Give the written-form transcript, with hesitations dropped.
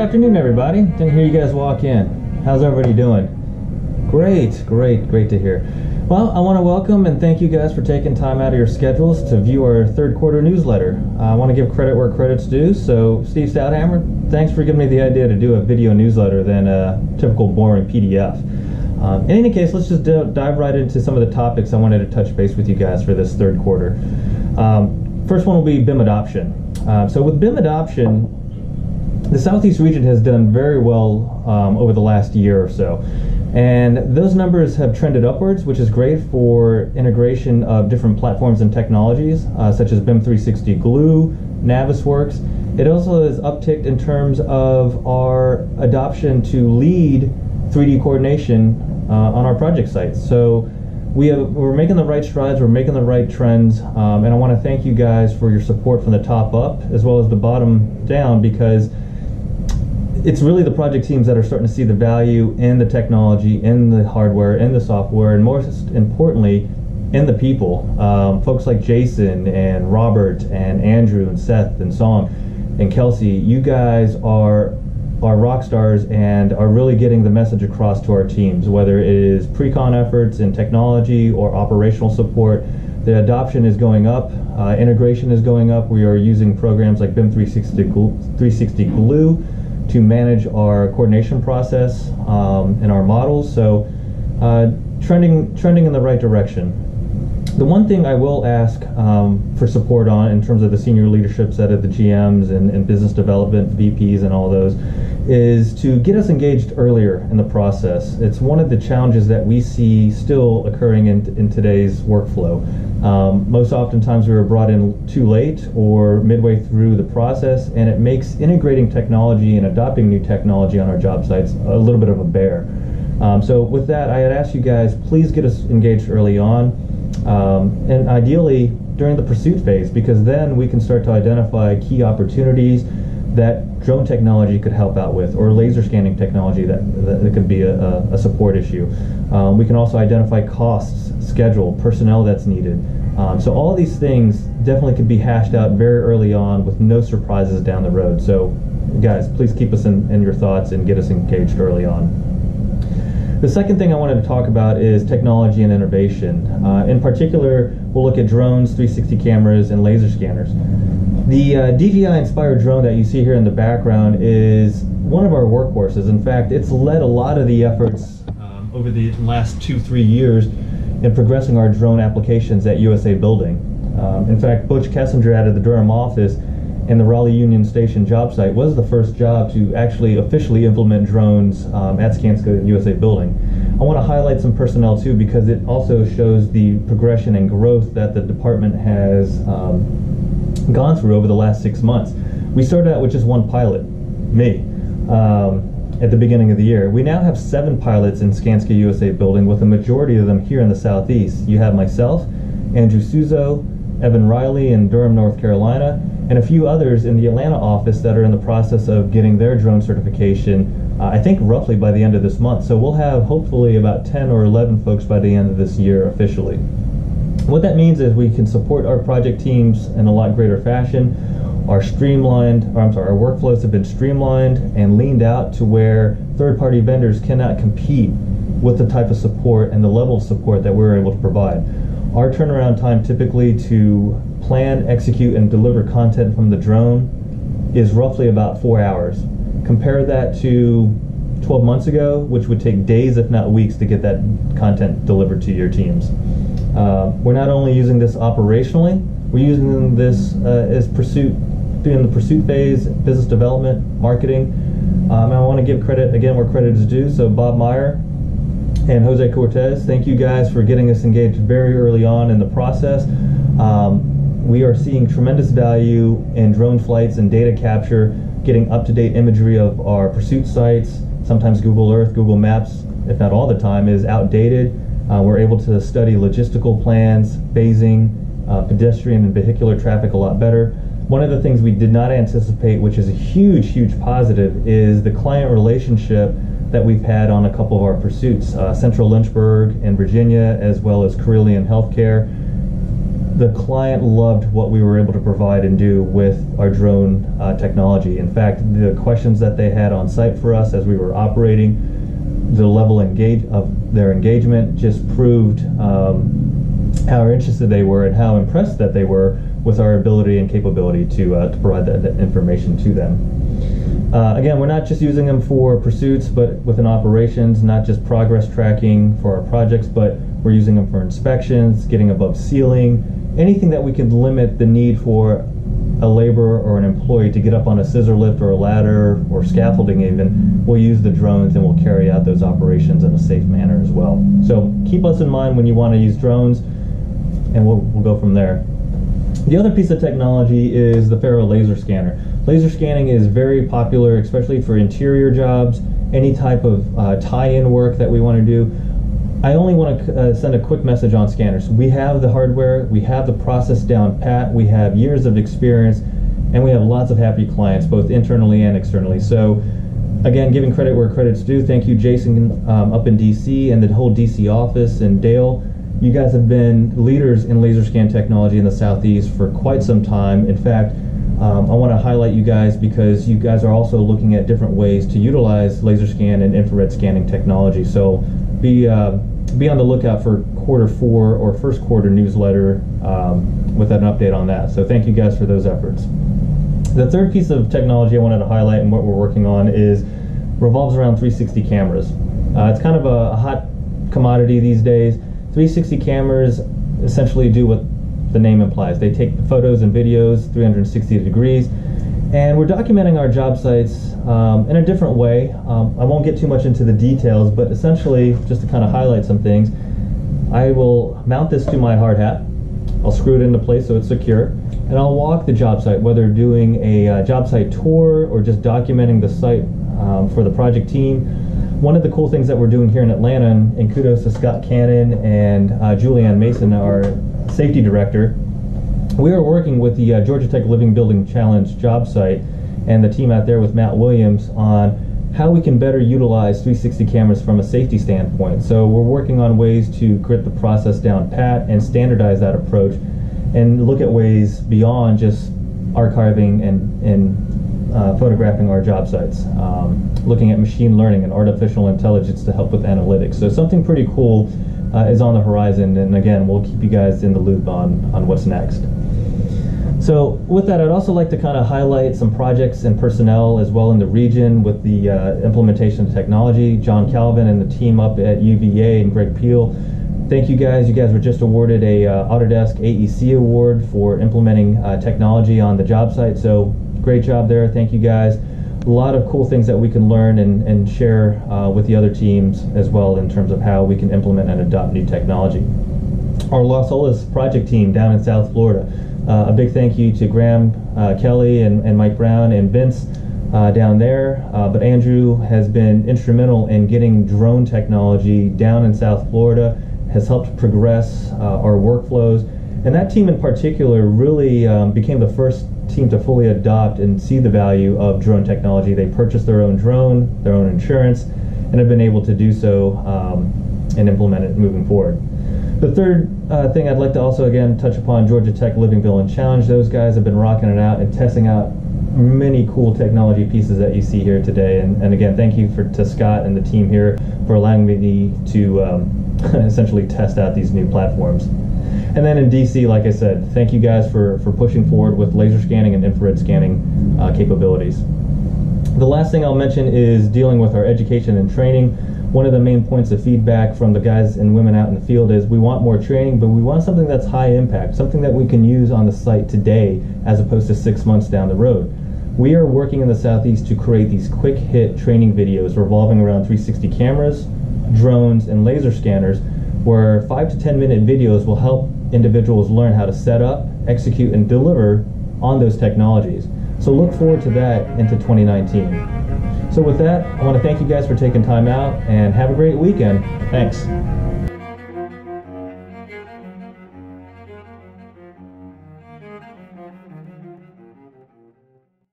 afternoon, everybody. Didn't hear you guys walk in. How's everybody doing? Great to hear. Well, I want to welcome and thank you guys for taking time out of your schedules to view our third quarter newsletter. I want to give credit where credit's due. So, Steve Stouthammer, thanks for giving me the idea to do a video newsletter than a typical boring PDF. In any case, let's just dive right into some of the topics I wanted to touch base with you guys for this third quarter. First one will be BIM adoption. So with BIM adoption, the Southeast region has done very well over the last year or so. And those numbers have trended upwards, which is great for integration of different platforms and technologies, such as BIM 360 Glue, Navisworks. It also has upticked in terms of our adoption to lead 3D coordination on our project sites. So we're making the right strides, we're making the right trends, and I want to thank you guys for your support from the top up as well as the bottom down, because it's really the project teams that are starting to see the value in the technology, in the hardware, in the software, and most importantly, in the people. Folks like Jason and Robert and Andrew and Seth and Song and Kelsey, you guys are rock stars and are really getting the message across to our teams, whether it is pre-con efforts in technology or operational support. The adoption is going up, integration is going up. We are using programs like BIM 360 Glue to manage our coordination process and our models. So trending in the right direction. The one thing I will ask for support on in terms of the senior leadership set of the GMs and business development VPs and all those is to get us engaged earlier in the process. It's one of the challenges that we see still occurring in today's workflow. Most oftentimes we were brought in too late or midway through the process, and it makes integrating technology and adopting new technology on our job sites a little bit of a bear. So with that, I had asked you guys, please get us engaged early on, and ideally during the pursuit phase, because then we can start to identify key opportunities that drone technology could help out with, or laser scanning technology that could be a support issue. We can also identify costs, schedule, personnel that's needed. So all these things definitely could be hashed out very early on with no surprises down the road. So guys, please keep us in your thoughts and get us engaged early on. The second thing I wanted to talk about is technology and innovation. In particular, we'll look at drones, 360 cameras, and laser scanners. The DJI-inspired drone that you see here in the background is one of our workhorses. In fact, it's led a lot of the efforts over the last 2-3 years in progressing our drone applications at USA Building. In fact, Butch Kessinger out of the Durham office and the Raleigh Union Station job site was the first job to actually officially implement drones at Skanska and USA Building. I want to highlight some personnel too, because it also shows the progression and growth that the department has gone through over the last 6 months. We started out with just one pilot, me, at the beginning of the year. We now have 7 pilots in Skanska USA Building, with a majority of them here in the Southeast. You have myself, Andrew Suzo, Evan Riley in Durham, North Carolina, and a few others in the Atlanta office that are in the process of getting their drone certification, I think roughly by the end of this month. So we'll have hopefully about 10 or 11 folks by the end of this year officially. What that means is we can support our project teams in a lot greater fashion. Our workflows have been streamlined and leaned out to where third-party vendors cannot compete with the type of support and the level of support that we're able to provide. Our turnaround time typically to plan, execute, and deliver content from the drone is roughly about 4 hours. Compare that to 12 months ago, which would take days, if not weeks, to get that content delivered to your teams. We're not only using this operationally, we're using this as during the pursuit phase, business development, marketing. And I want to give credit, again, where credit is due. So Bob Meyer and Jose Cortez, thank you guys for getting us engaged very early on in the process. We are seeing tremendous value in drone flights and data capture, getting up-to-date imagery of our pursuit sites. Sometimes Google Earth, Google Maps, if not all the time, is outdated. We're able to study logistical plans, phasing, pedestrian and vehicular traffic a lot better. One of the things we did not anticipate, which is a huge, huge positive, is the client relationship that we've had on a couple of our pursuits. Central Lynchburg in Virginia, as well as Carillion Healthcare. the client loved what we were able to provide and do with our drone technology. In fact, the questions that they had on site for us as we were operating, the level of their engagement just proved how interested they were and how impressed that they were with our ability and capability to provide that information to them. Again, we're not just using them for pursuits, but within operations, not just progress tracking for our projects, but we're using them for inspections, getting above ceiling, anything that we can limit the need for a laborer or an employee to get up on a scissor lift or a ladder or scaffolding even. We'll use the drones and we'll carry out those operations in a safe manner as well. So keep us in mind when you want to use drones, and we'll go from there. The other piece of technology is the Faro laser scanner. Laser scanning is very popular, especially for interior jobs, any type of tie-in work that we want to do. I only want to send a quick message on scanners. We have the hardware, we have the process down pat, we have years of experience, and we have lots of happy clients, both internally and externally. So again, giving credit where credit's due, thank you Jason up in DC and the whole DC office, and Dale. You guys have been leaders in laser scan technology in the Southeast for quite some time. In fact, I want to highlight you guys because you guys are also looking at different ways to utilize laser scan and infrared scanning technology. So be on the lookout for Q4 or first quarter newsletter with an update on that. So thank you guys for those efforts. The third piece of technology I wanted to highlight and what we're working on revolves around 360 cameras. It's kind of a hot commodity these days. 360 cameras essentially do what the name implies. They take photos and videos 360 degrees, and we're documenting our job sites in a different way. I won't get too much into the details, but essentially, just to kind of highlight some things, I will mount this to my hard hat. I'll screw it into place so it's secure, and I'll walk the job site, whether doing a job site tour or just documenting the site for the project team. One of the cool things that we're doing here in Atlanta, and kudos to Scott Cannon and Julianne Mason, our safety director, we are working with the Georgia Tech Living Building Challenge job site and the team out there with Matt Williams on how we can better utilize 360 cameras from a safety standpoint. So we're working on ways to get the process down pat and standardize that approach and look at ways beyond just archiving and photographing our job sites, looking at machine learning and artificial intelligence to help with analytics. So something pretty cool is on the horizon, and again, we'll keep you guys in the loop on what's next. So with that, I'd also like to kind of highlight some projects and personnel as well in the region with the implementation of technology. John Calvin and the team up at UVA and Greg Peel, thank you guys. You guys were just awarded a Autodesk AEC award for implementing technology on the job site. So great job there. Thank you guys. A lot of cool things that we can learn and share with the other teams as well in terms of how we can implement and adopt new technology. Our Las Olas project team down in South Florida. A big thank you to Graham Kelly and Mike Brown and Vince down there. But Andrew has been instrumental in getting drone technology down in South Florida, has helped progress our workflows. And that team in particular really became the first team to fully adopt and see the value of drone technology. They purchased their own drone, their own insurance, and have been able to do so and implement it moving forward. The third thing I'd like to also again touch upon, Georgia Tech Living Building Challenge. Those guys have been rocking it out and testing out many cool technology pieces that you see here today. And again, thank you to Scott and the team here for allowing me to essentially test out these new platforms. And then in DC, like I said, thank you guys for pushing forward with laser scanning and infrared scanning capabilities. The last thing I'll mention is dealing with our education and training. One of the main points of feedback from the guys and women out in the field is we want more training, but we want something that's high impact, something that we can use on the site today as opposed to 6 months down the road. We are working in the Southeast to create these quick hit training videos revolving around 360 cameras, drones, and laser scanners, where 5 to 10 minute videos will help individuals learn how to set up, execute, and deliver on those technologies. So look forward to that into 2019. So with that, I want to thank you guys for taking time out and have a great weekend. Thanks.